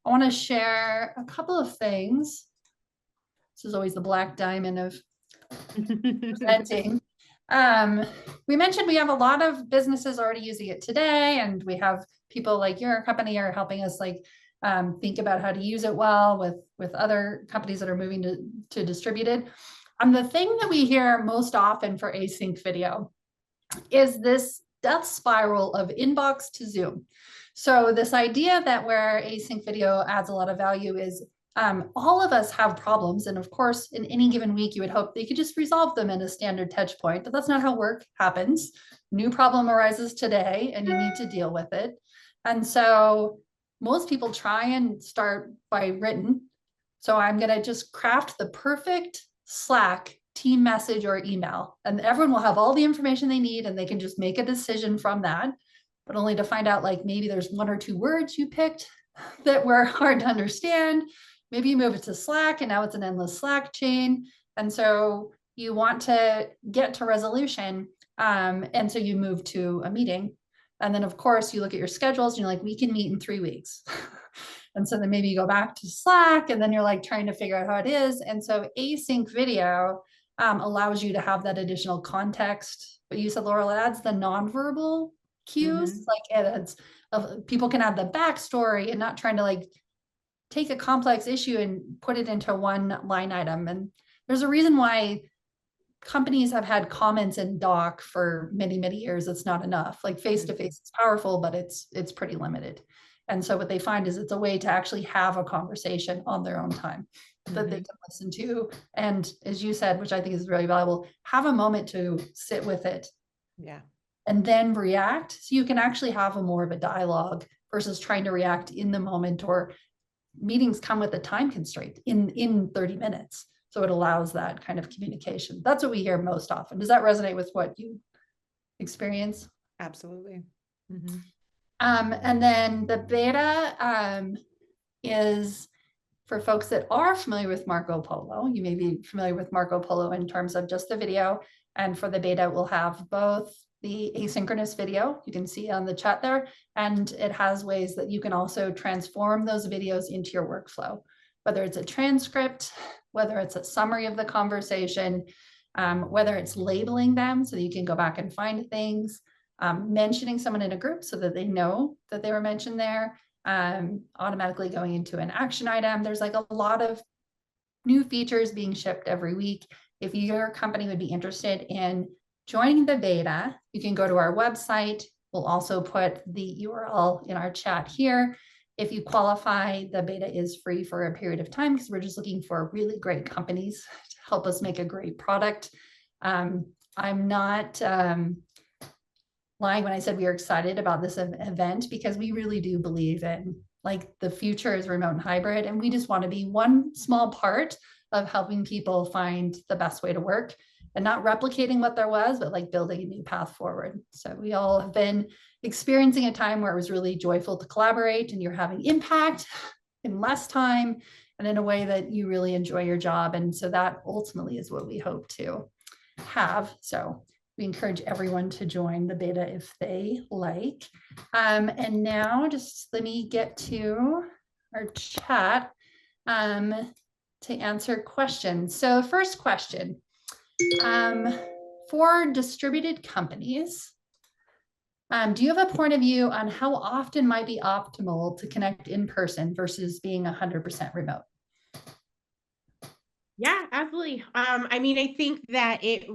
want to share a couple of things. This is always the black diamond of presenting. We mentioned we have a lot of businesses already using it today, and we have people like your company are helping us like think about how to use it well with other companies that are moving to distributed. The thing that we hear most often for async video is this death spiral of inbox to Zoom. So this idea that where async video adds a lot of value is all of us have problems. And of course, in any given week, you would hope they could just resolve them in a standard touch point, but that's not how work happens. New problem arises today and you need to deal with it. And so most people try and start by written. So I'm going to just craft the perfect Slack team message or email, and everyone will have all the information they need and they can just make a decision from that, but only to find out like maybe there's one or two words you picked that were hard to understand. Maybe you move it to Slack and now it's an endless Slack chain. And so you want to get to resolution. And so you move to a meeting. And then of course you look at your schedules and you're like, we can meet in 3 weeks. And so then maybe you go back to Slack and then you're like trying to figure out how it is. And so async video allows you to have that additional context. But you said, Laurel, it adds the nonverbal cues, like it adds, people can add the backstory and not trying to like take a complex issue and put it into one line item. And there's a reason why companies have had comments in doc for many years. It's not enough. Like face-to-face is powerful, but it's pretty limited. And so what they find is it's a way to actually have a conversation on their own time that they can listen to. And as you said, which I think is really valuable, have a moment to sit with it. Yeah. And then react. So you can actually have a more of a dialogue versus trying to react in the moment, or meetings come with a time constraint in 30 minutes. So it allows that kind of communication. That's what we hear most often. Does that resonate with what you experience? Absolutely. And then the beta is for folks that are familiar with Marco Polo. You may be familiar with Marco Polo in terms of just the video. And for the beta, we'll have both the asynchronous video, you can see on the chat there, and it has ways that you can also transform those videos into your workflow, whether it's a transcript, whether it's a summary of the conversation, whether it's labeling them so that you can go back and find things, mentioning someone in a group so that they know that they were mentioned there, automatically going into an action item. There's like a lot of new features being shipped every week. If your company would be interested in joining the beta, you can go to our website. We'll also put the URL in our chat here. If you qualify, the beta is free for a period of time because we're just looking for really great companies to help us make a great product. I'm not lying when I said we are excited about this event, because we really do believe in like the future is remote and hybrid, and we just want to be one small part of helping people find the best way to work. and not replicating what there was, but like building a new path forward. So we all have been experiencing a time where it was really joyful to collaborate and you're having impact in less time and in a way that you really enjoy your job. And so that ultimately is what we hope to have. So we encourage everyone to join the beta if they like. And now just let me get to our chat to answer questions. So first question, for distributed companies, do you have a point of view on how often might be optimal to connect in person versus being 100% remote? Yeah, absolutely. I mean, I think that it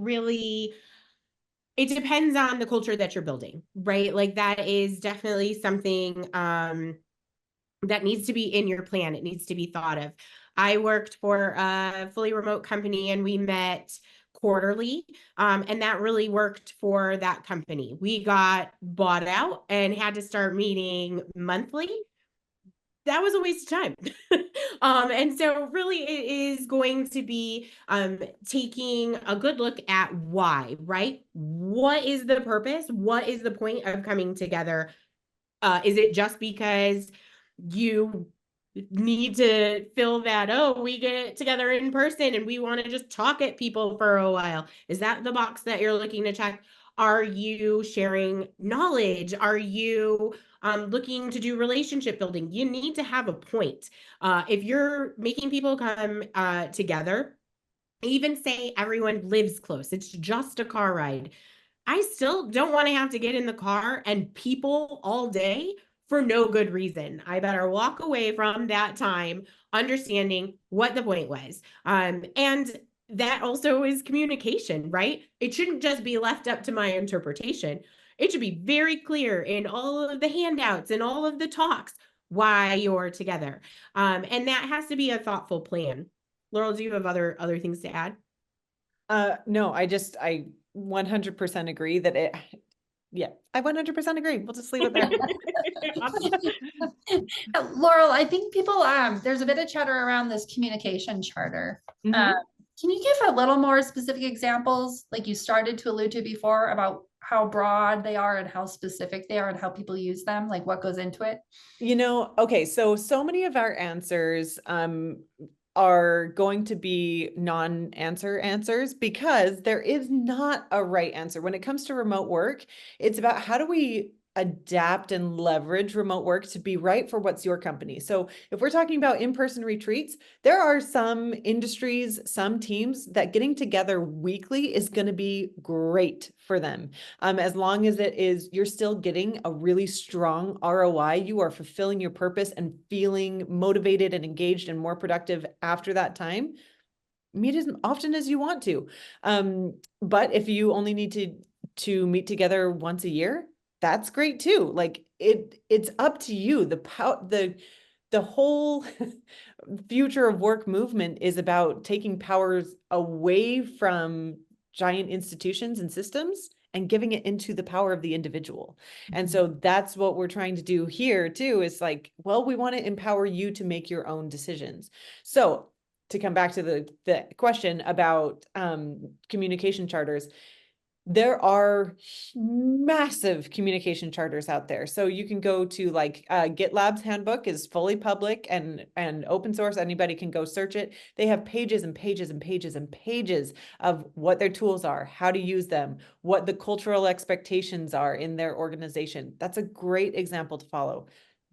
depends on the culture that you're building, right? Like that is definitely something that needs to be in your plan. It needs to be thought of. I worked for a fully remote company and we met quarterly, and that really worked for that company. We got bought out and had to start meeting monthly. That was a waste of time. And so really it is going to be taking a good look at why, right? What is the purpose? What is the point of coming together? Is it just because you need to fill that, oh, we get together in person and we want to just talk at people for a while? Is that the box that you're looking to check? Are you sharing knowledge? Are you looking to do relationship building? You need to have a point. If you're making people come together, even say everyone lives close, it's just a car ride. I still don't want to have to get in the car and people all day for no good reason. I better walk away from that time understanding what the point was. And that also is communication, right? It shouldn't just be left up to my interpretation. It should be very clear in all of the handouts and all of the talks why you're together. And that has to be a thoughtful plan. Laurel, do you have other things to add? No, I 100% agree that yeah, I 100% agree. We'll just leave it there. Laurel, I think people, there's a bit of chatter around this communication charter. Mhm. Can you give a little more specific examples, like you started to allude to before, about how broad they are and how specific they are and how people use them, like what goes into it? Okay, so many of our answers are going to be non-answer answers because there is not a right answer. When it comes to remote work, it's about how do we adapt and leverage remote work to be right for what's your company. So if we're talking about in-person retreats, there are some industries, some teams that getting together weekly is going to be great for them. As long as you're still getting a really strong ROI, you are fulfilling your purpose and feeling motivated and engaged and more productive after that time. Meet as often as you want to. But if you only need to meet together once a year, that's great too. Like it's up to you. The whole future of work movement is about taking powers away from giant institutions and systems and giving it into the power of the individual. And so that's what we're trying to do here too, is like, well, we want to empower you to make your own decisions. So to come back to the question about communication charters, there are massive communication charters out there. So you can go to like GitLab's handbook is fully public and open source. Anybody can go search it. They have pages and pages and pages and pages of what their tools are, how to use them, what the cultural expectations are in their organization. That's a great example to follow.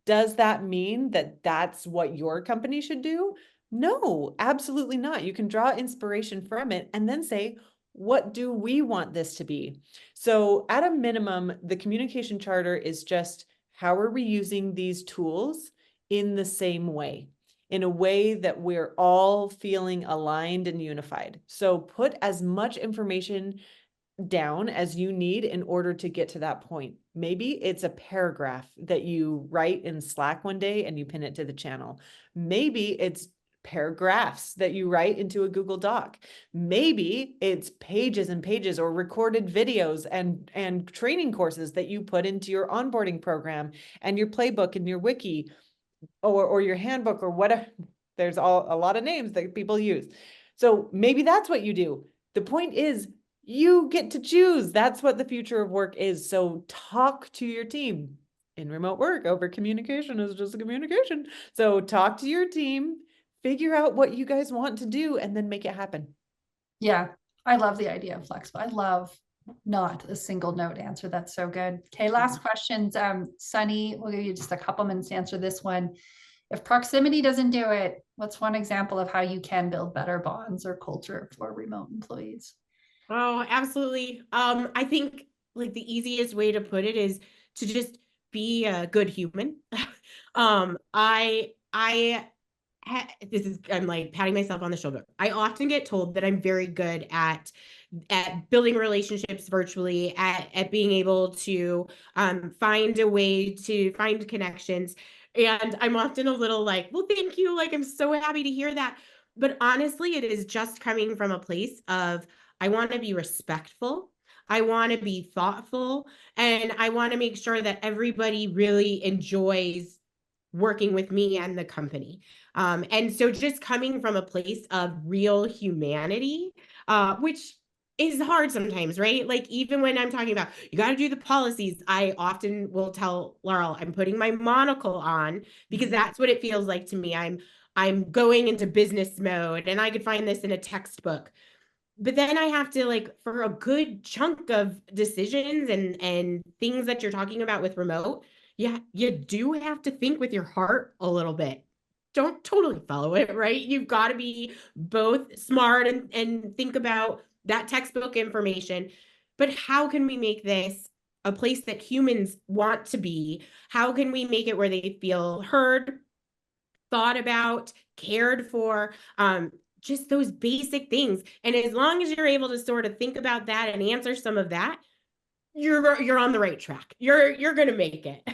Does that mean that that's what your company should do? No, absolutely not. You can draw inspiration from it and then say, what do we want this to be? So at a minimum, the communication charter is just how are we using these tools in the same way, in a way that we're all feeling aligned and unified. So put as much information down as you need in order to get to that point. Maybe it's a paragraph that you write in Slack one day and you pin it to the channel. Maybe it's paragraphs that you write into a Google Doc. Maybe it's pages and pages or recorded videos and training courses that you put into your onboarding program and your playbook and your wiki or your handbook or whatever. There's a lot of names that people use. So maybe that's what you do. The point is, you get to choose. That's what the future of work is. So talk to your team. In remote work, over communication is just a communication. So talk to your team, figure out what you guys want to do, and then make it happen. Yeah, I love the idea of flexible. I love not a single note answer. That's so good. Okay, last questions. Sunny, we'll give you just a couple minutes to answer this one. If proximity doesn't do it, what's one example of how you can build better bonds or culture for remote employees? Oh, absolutely. I think like the easiest way to put it is to just be a good human. This is, I'm like patting myself on the shoulder. I often get told that I'm very good at building relationships virtually, at being able to find a way to find connections. And I'm often a little like, well, thank you. Like, I'm so happy to hear that. But honestly, it is just coming from a place of I want to be respectful. I want to be thoughtful, and I want to make sure that everybody really enjoys working with me and the company. And so just coming from a place of real humanity, which is hard sometimes, right? Like even when I'm talking about you got to do the policies, I often will tell Laurel I'm putting my monocle on because that's what it feels like to me. I'm going into business mode, and I could find this in a textbook. But then I have to like for a good chunk of decisions and things that you're talking about with remote, yeah, you do have to think with your heart a little bit. Don't totally follow it, right? You've got to be both smart and think about that textbook information. But how can we make this a place that humans want to be? How can we make it where they feel heard, thought about, cared for, just those basic things. And as long as you're able to sort of think about that and answer some of that, you're on the right track. You're going to make it.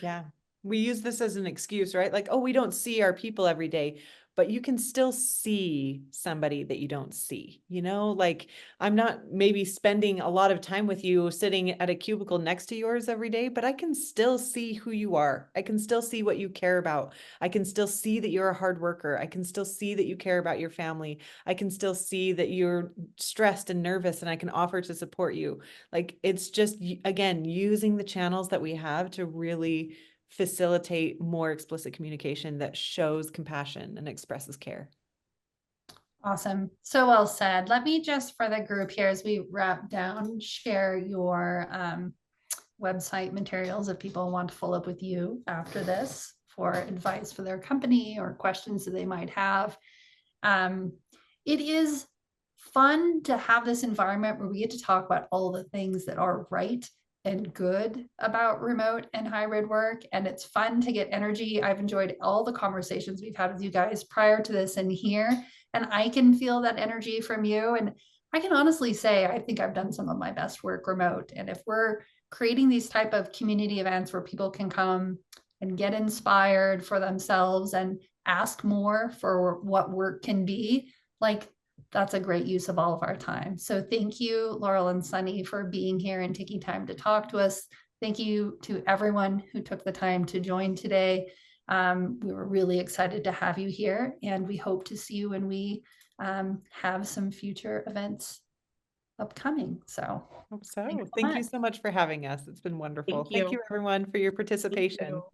Yeah. We use this as an excuse, right? Like, oh, we don't see our people every day, but you can still see somebody that you don't see, like I'm not maybe spending a lot of time with you sitting at a cubicle next to yours every day, but I can still see who you are. I can still see what you care about. I can still see that you're a hard worker. I can still see that you care about your family. I can still see that you're stressed and nervous, and I can offer to support you. Like it's just, again, using the channels that we have to really facilitate more explicit communication that shows compassion and expresses care. Awesome. So well said. Let me just, for the group here, as we wrap down, share your website materials if people want to follow up with you after this for advice for their company or questions that they might have. It is fun to have this environment where we get to talk about all the things that are right and good about remote and hybrid work. And it's fun to get energy. I've enjoyed all the conversations we've had with you guys prior to this and here. And I can feel that energy from you. And I can honestly say, I think I've done some of my best work remote. And if we're creating these type of community events where people can come and get inspired for themselves and ask more for what work can be, like that's a great use of all of our time. So thank you, Laurel and Sunny, for being here and taking time to talk to us. Thank you to everyone who took the time to join today. We were really excited to have you here, and we hope to see you when we have some future events upcoming. So Hope so. Thank you so much for having us. It's been wonderful. Thank Thank you. you everyone for your Thank participation. you.